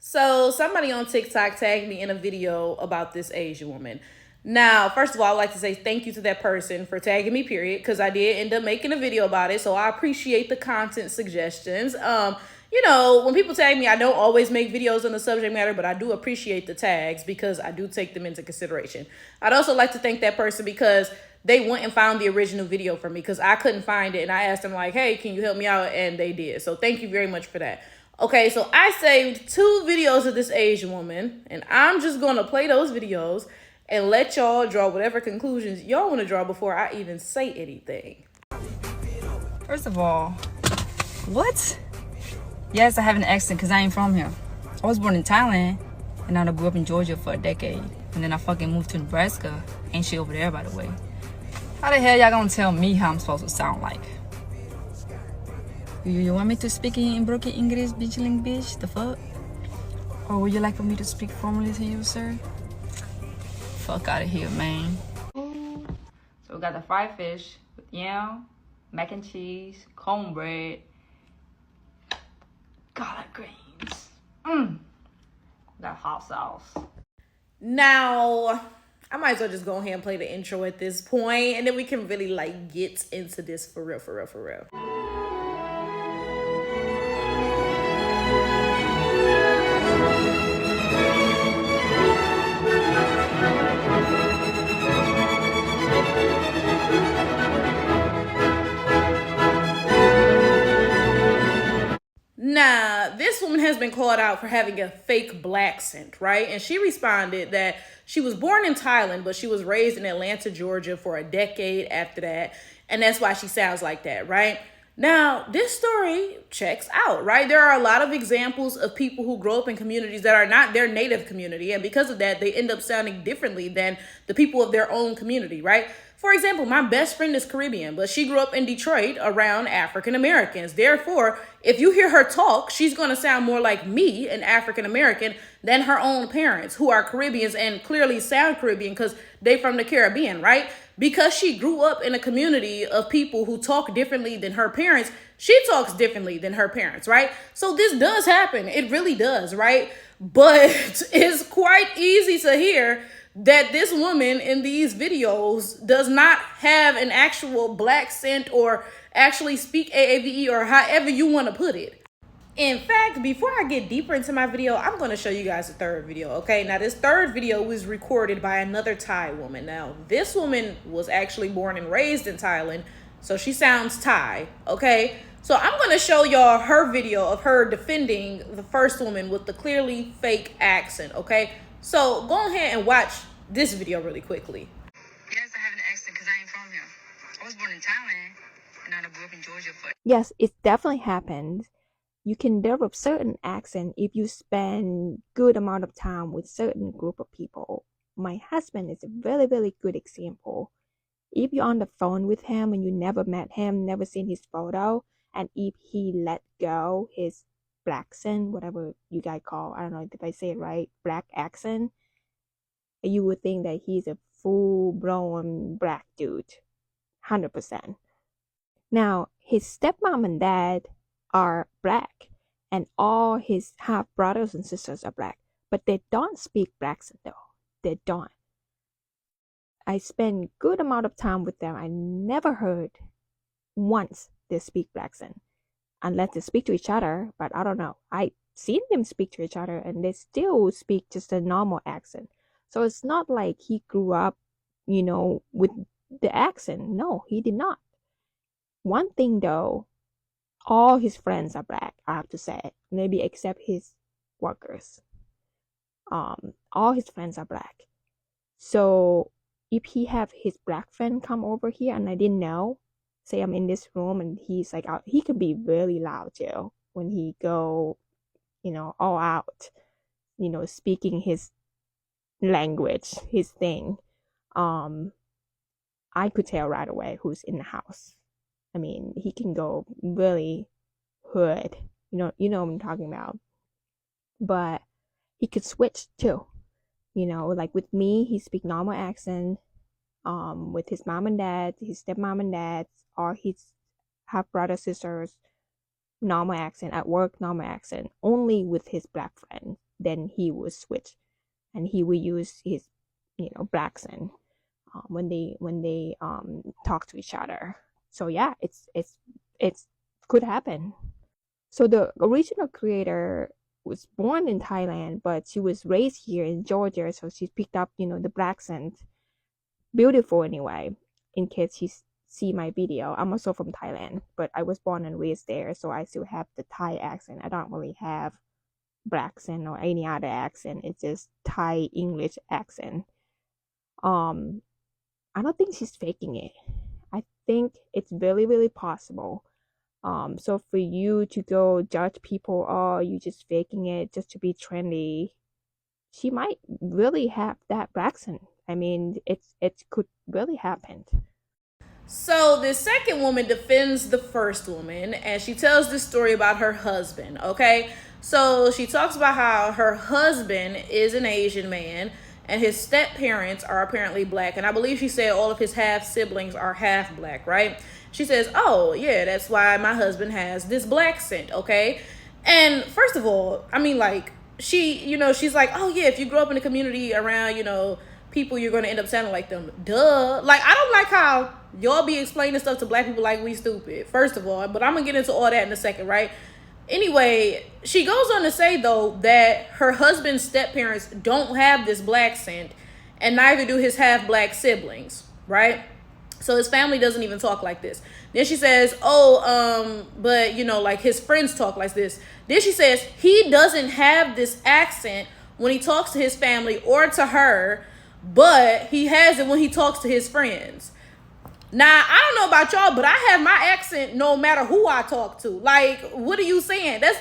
So somebody on TikTok tagged me in a video about this Asian woman. Now, first of all, I'd like to say thank you to that person for tagging me, period, because I did end up making a video about it. So I appreciate the content suggestions. When people tag me, I don't always make videos on the subject matter, but I do appreciate the tags because I do take them into consideration. I'd also like to thank that person because they went and found the original video for me because I couldn't find it. And I asked them like, hey, can you help me out? And they did. So thank you very much for that. Okay, so I saved 2 videos of this Asian woman, and I'm just gonna play those videos and let y'all draw whatever conclusions y'all want to draw before I even say anything. First of all, what? Yes, I have an accent because I ain't from here. I was born in Thailand, and I grew up in Georgia for a decade, and then I fucking moved to Nebraska. Ain't shit over there, by the way. How the hell y'all gonna tell me how I'm supposed to sound like? You want me to speak in broken English, bitch? The fuck? Or would you like for me to speak formally to you, sir? Fuck out of here, man. So we got the fried fish with yam, mac and cheese, cornbread, collard greens. That hot sauce. Now, I might as well just go ahead and play the intro at this point, and then we can really get into this for real. Now, this woman has been called out for having a fake blaccent, right? And she responded that she was born in Thailand, but she was raised in Atlanta, Georgia for a decade after that. And that's why she sounds like that, right? Now, this story checks out, right? There are a lot of examples of people who grow up in communities that are not their native community. And because of that, they end up sounding differently than the people of their own community, right? For example, my best friend is Caribbean, but she grew up in Detroit around African Americans. Therefore, if you hear her talk, she's going to sound more like me, an African American, than her own parents, who are Caribbeans and clearly sound Caribbean because they from the Caribbean, right? Because she grew up in a community of people who talk differently than her parents, she talks differently than her parents, right? So this does happen. It really does, right? But it's quite easy to hear that this woman in these videos does not have an actual blaccent or actually speak AAVE or however you want to put it. In fact, before I get deeper into my video, I'm going to show you guys the third video, okay? Now, this third video was recorded by another Thai woman. Now, this woman was actually born and raised in Thailand, so she sounds Thai, okay? So I'm going to show y'all her video of her defending the first woman with the clearly fake accent, okay? So go ahead and watch this video really quickly. Yes, I have an accent because I ain't from here. I was born in Thailand, and I grew up in Georgia for... Yes, it definitely happens. You can develop certain accent if you spend good amount of time with certain group of people. My husband is a very, very good example. If you're on the phone with him and you never met him, never seen his photo, and if he let go his black accent, whatever you guys call, I don't know if I say it right, black accent, you would think that he's a full-blown black dude, 100%. Now, his stepmom and dad are black, and all his half brothers and sisters are black, but they don't speak black accent though. They don't. I spend good amount of time with them. I never heard once they speak black accent, unless they speak to each other. But I don't know. I seen them speak to each other, and they still speak just a normal accent. So it's not like he grew up, with the accent. No, he did not. One thing though, all his friends are black, I have to say, maybe except his workers. All his friends are black. So if he have his black friend come over here and I didn't know, say I'm in this room and he's like out, he could be really loud too when he go, all out, speaking his language, his thing. I could tell right away who's in the house. I mean, he can go really hood, you know what I'm talking about. But he could switch too, like with me, he speak normal accent. With his mom and dad, his stepmom and dad, or his half brother sisters, normal accent at work, normal accent only with his black friend. Then he would switch, and he would use his, black accent when they talk to each other. So yeah, it's could happen. So the original creator was born in Thailand, but she was raised here in Georgia, so she picked up, the black accent. Beautiful anyway. In case she see my video, I'm also from Thailand, but I was born and raised there, so I still have the Thai accent. I don't really have black accent or any other accent. It's just Thai English accent. I don't think she's faking it. I think it's really, really possible. So for you to go judge people, oh, you just faking it just to be trendy, she might really have that accent. I mean, it could really happen. So the second woman defends the first woman, and she tells this story about her husband, okay? So she talks about how her husband is an Asian man, and his step parents are apparently black. And I believe she said all of his half siblings are half black, right? She says, oh, yeah, that's why my husband has this black scent, okay? And first of all, I mean, like, she's like, oh, yeah, if you grow up in a community around, people, you're going to end up sounding like them. Duh. Like, I don't like how y'all be explaining stuff to black people like we stupid, first of all. But I'm going to get into all that in a second, right? Anyway, she goes on to say, though, that her husband's step-parents don't have this black scent, and neither do his half-black siblings, right? So his family doesn't even talk like this. Then she says, but, like his friends talk like this. Then she says he doesn't have this accent when he talks to his family or to her, but he has it when he talks to his friends. Now, I don't know about y'all, but I have my accent no matter who I talk to. Like, what are you saying? That's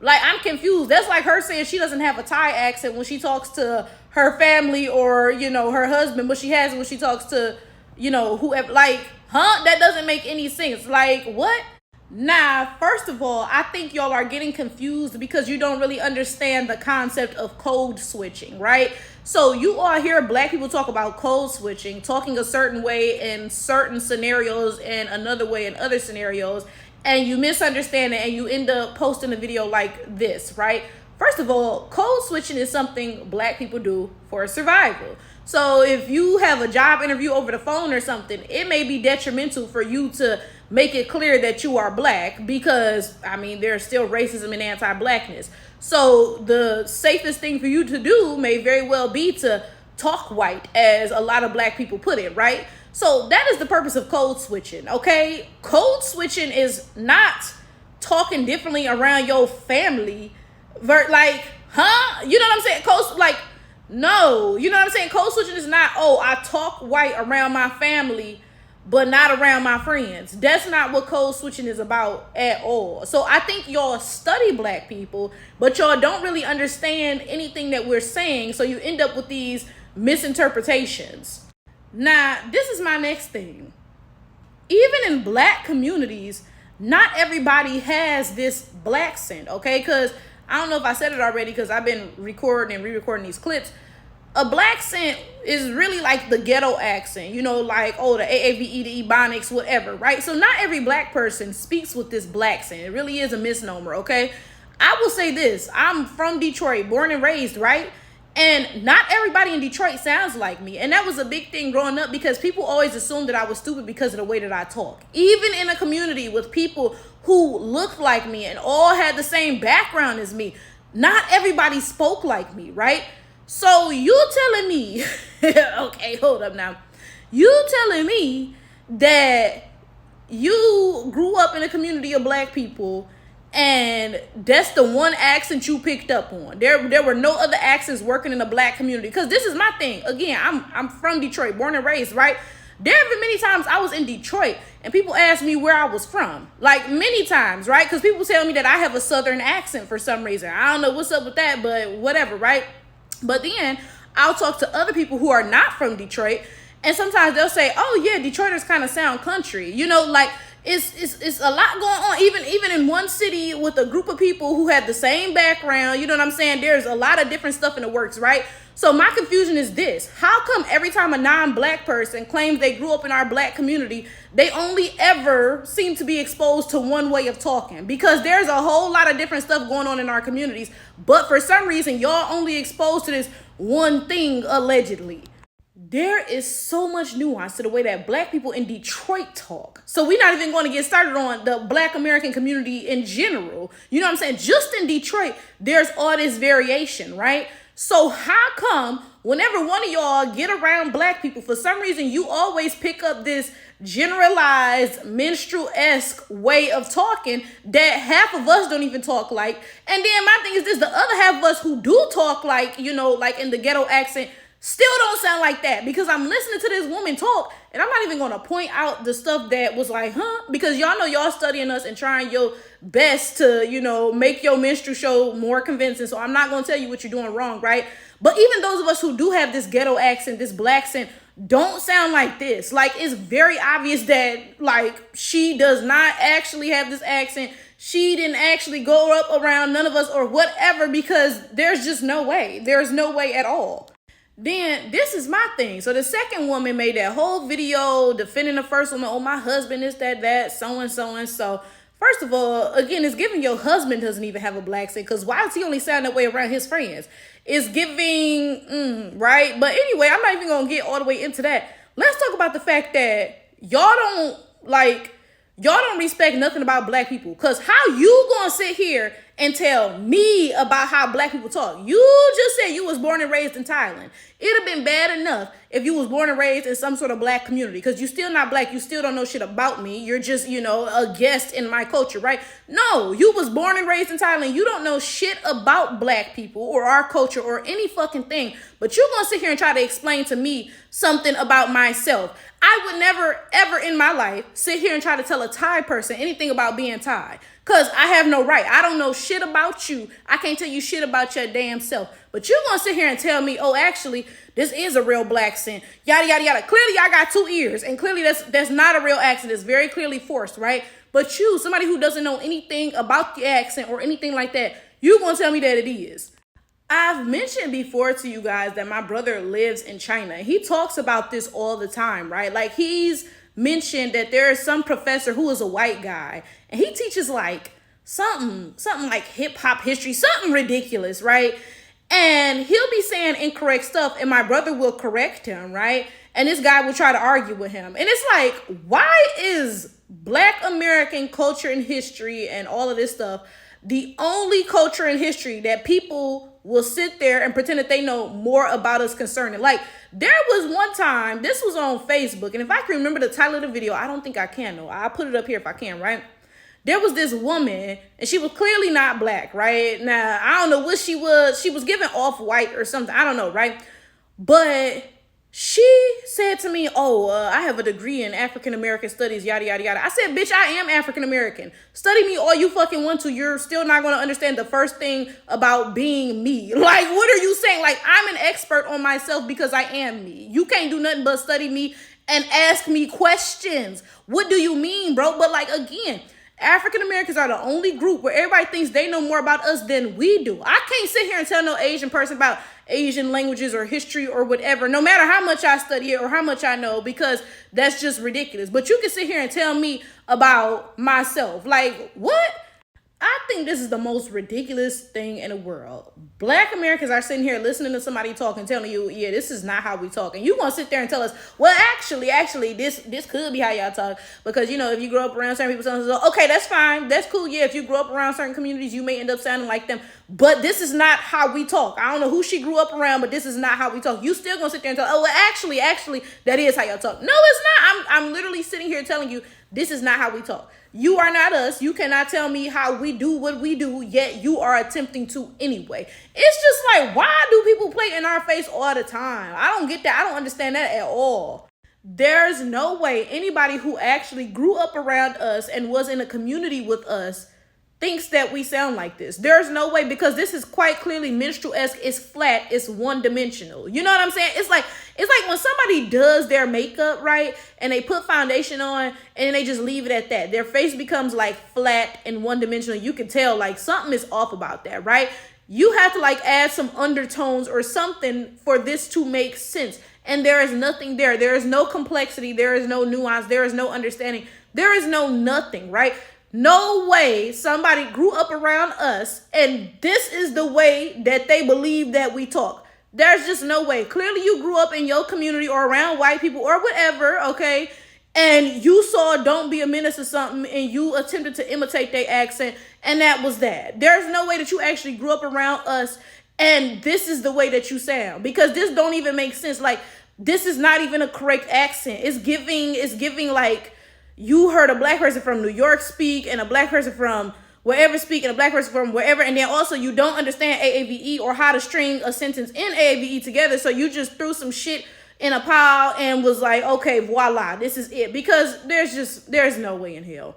like, I'm confused. That's like her saying she doesn't have a Thai accent when she talks to her family or, her husband, but she has it when she talks to, whoever. Like, that doesn't make any sense. Like, what? Now, first of all, I think y'all are getting confused because you don't really understand the concept of code switching, right? So you all hear black people talk about code switching, talking a certain way in certain scenarios and another way in other scenarios, and you misunderstand it and you end up posting a video like this, right? First of all, code switching is something black people do for survival. So if you have a job interview over the phone or something, it may be detrimental for you to make it clear that you are black because, there's still racism and anti-blackness. So the safest thing for you to do may very well be to talk white, as a lot of black people put it, right? So that is the purpose of code switching, okay? Code switching is not talking differently around your family. Like, You know what I'm saying? No. You know what I'm saying? Code switching is not, I talk white around my family, but not around my friends. That's not what code switching is about at all. So I think y'all study black people, but y'all don't really understand anything that we're saying. So you end up with these misinterpretations. Now, this is my next thing. Even in black communities, not everybody has this black scent, okay? Because I don't know if I said it already because I've been recording and re-recording these clips. A black accent is really like the ghetto accent, the AAVE, the Ebonics, whatever, right? So not every black person speaks with this black accent. It really is a misnomer, okay? I will say this. I'm from Detroit, born and raised, right? And not everybody in Detroit sounds like me. And that was a big thing growing up because people always assumed that I was stupid because of the way that I talk. Even in a community with people who looked like me and all had the same background as me, not everybody spoke like me, right? So you telling me, okay, hold up now. You telling me that you grew up in a community of black people and that's the one accent you picked up on. There were no other accents working in the black community. Because this is my thing. Again, I'm from Detroit, born and raised, right? There have been many times I was in Detroit and people asked me where I was from. Like many times, right? Because people tell me that I have a southern accent for some reason. I don't know what's up with that, but whatever, right? But then I'll talk to other people who are not from Detroit, and sometimes they'll say, oh yeah, Detroiters kind of sound country. it's a lot going on. Even in one city with a group of people who have the same background, you know what I'm saying? There's a lot of different stuff in the works, right? So my confusion is this: how come every time a non-black person claims they grew up in our black community, they only ever seem to be exposed to one way of talking? Because there's a whole lot of different stuff going on in our communities, but for some reason y'all only exposed to this one thing, allegedly. There is so much nuance to the way that black people in Detroit talk. So we're not even going to get started on the black American community in general. You know what I'm saying? Just in Detroit, there's all this variation, right? So how come whenever one of y'all get around black people, for some reason you always pick up this generalized minstrel-esque way of talking that half of us don't even talk like? And then my thing is this: the other half of us who do talk like, you know, like in the ghetto accent, still don't sound like that. Because I'm listening to this woman talk, and I'm not even going to point out the stuff that was like, because y'all know y'all studying us and trying your best to, you know, make your minstrel show more convincing. So I'm not going to tell you what you're doing wrong, right? But even those of us who do have this ghetto accent, this black accent, don't sound like this. Like, it's very obvious that, like, she does not actually have this accent. She didn't actually go up around none of us or whatever, because there's just no way. There's no way at all. Then this is my thing. So the second woman made that whole video defending the first woman. Oh, my husband is that, so and so and so. First of all, again, it's giving your husband doesn't even have a black accent, because why does he only sound that way around his friends? It's giving, right? But anyway, I'm not even going to get all the way into that. Let's talk about the fact that y'all don't respect nothing about black people. Because how you going to sit here and tell me about how black people talk? You just said you was born and raised in Thailand. It'd have been bad enough if you was born and raised in some sort of black community, because you still not black. You still don't know shit about me. You're just, you know, a guest in my culture, right? No, you was born and raised in Thailand. You don't know shit about black people or our culture or any fucking thing. But you're going to sit here and try to explain to me something about myself. I would never, ever in my life sit here and try to tell a Thai person anything about being Thai, because I have no right. I don't know shit about you. I can't tell you shit about your damn self. But you're going to sit here and tell me, oh, actually, this is a real black accent. Yada, yada, yada. Clearly, I got 2 ears. And clearly, that's not a real accent. It's very clearly forced, right? But you, somebody who doesn't know anything about the accent or anything like that, you're going to tell me that it is. I've mentioned before to you guys that my brother lives in China. He talks about this all the time, right? Like, he's mentioned that there is some professor who is a white guy, and he teaches like something like hip hop history, something ridiculous, right? And he'll be saying incorrect stuff, and my brother will correct him, right? And this guy will try to argue with him. And it's like, why is black American culture and history and all of this stuff the only culture in history that people will sit there and pretend that they know more about us concerning? Like, there was one time, this was on Facebook, and if I can remember the title of the video, I don't think I can though. I'll put it up here if I can, right? There was this woman, and she was clearly not black, right? Now, I don't know what she was. She was given off-white or something. I don't know, right? But she said to me, oh, I have a degree in African-American studies, yada, yada, yada. I said, bitch, I am African-American. Study me all you fucking want to. You're still not going to understand the first thing about being me. Like, what are you saying? Like, I'm an expert on myself because I am me. You can't do nothing but study me and ask me questions. What do you mean, bro? But like, again, African Americans are the only group where everybody thinks they know more about us than we do. I can't sit here and tell no Asian person about Asian languages or history or whatever, no matter how much I study it or how much I know, because that's just ridiculous. But you can sit here and tell me about myself. Like, what? I think this is the most ridiculous thing in the world. Black Americans are sitting here listening to somebody talk and telling you, yeah, this is not how we talk. And you want to sit there and tell us, well, actually, this could be how y'all talk. Because, you know, if you grow up around certain people, okay, that's fine. That's cool. Yeah, if you grow up around certain communities, you may end up sounding like them. But this is not how we talk. I don't know who she grew up around, but this is not how we talk. You still going to sit there and tell, oh, well, actually, that is how y'all talk. No, it's not. I'm literally sitting here telling you, this is not how we talk. You are not us. You cannot tell me how we do what we do, yet you are attempting to anyway. It's just like, why do people play in our face all the time? I don't get that. I don't understand that at all. There's no way anybody who actually grew up around us and was in a community with us thinks that we sound like this. There's no way, because this is quite clearly minstrel-esque. It's flat. It's one-dimensional. You know what I'm saying? It's like when somebody does their makeup, right, and they put foundation on and they just leave it at that. Their face becomes like flat and one-dimensional. You can tell like something is off about that, right? You have to like add some undertones or something for this to make sense. And there is nothing there. There is no complexity. There is no nuance. There is no understanding. There is no nothing, right? No way somebody grew up around us and this is the way that they believe that we talk. There's just no way. Clearly you grew up in your community or around white people or whatever, okay? And you saw Don't Be a Menace or something and you attempted to imitate their accent, and that was that. There's no way that you actually grew up around us and this is the way that you sound, because this don't even make sense. Like, this is not even a correct accent. It's giving like you heard a black person from New York speak and a black person from wherever speak and a black person from wherever, and then also you don't understand AAVE or how to string a sentence in AAVE together, so you just threw some shit in a pile and was like, okay, voila, this is it. Because there's no way in hell.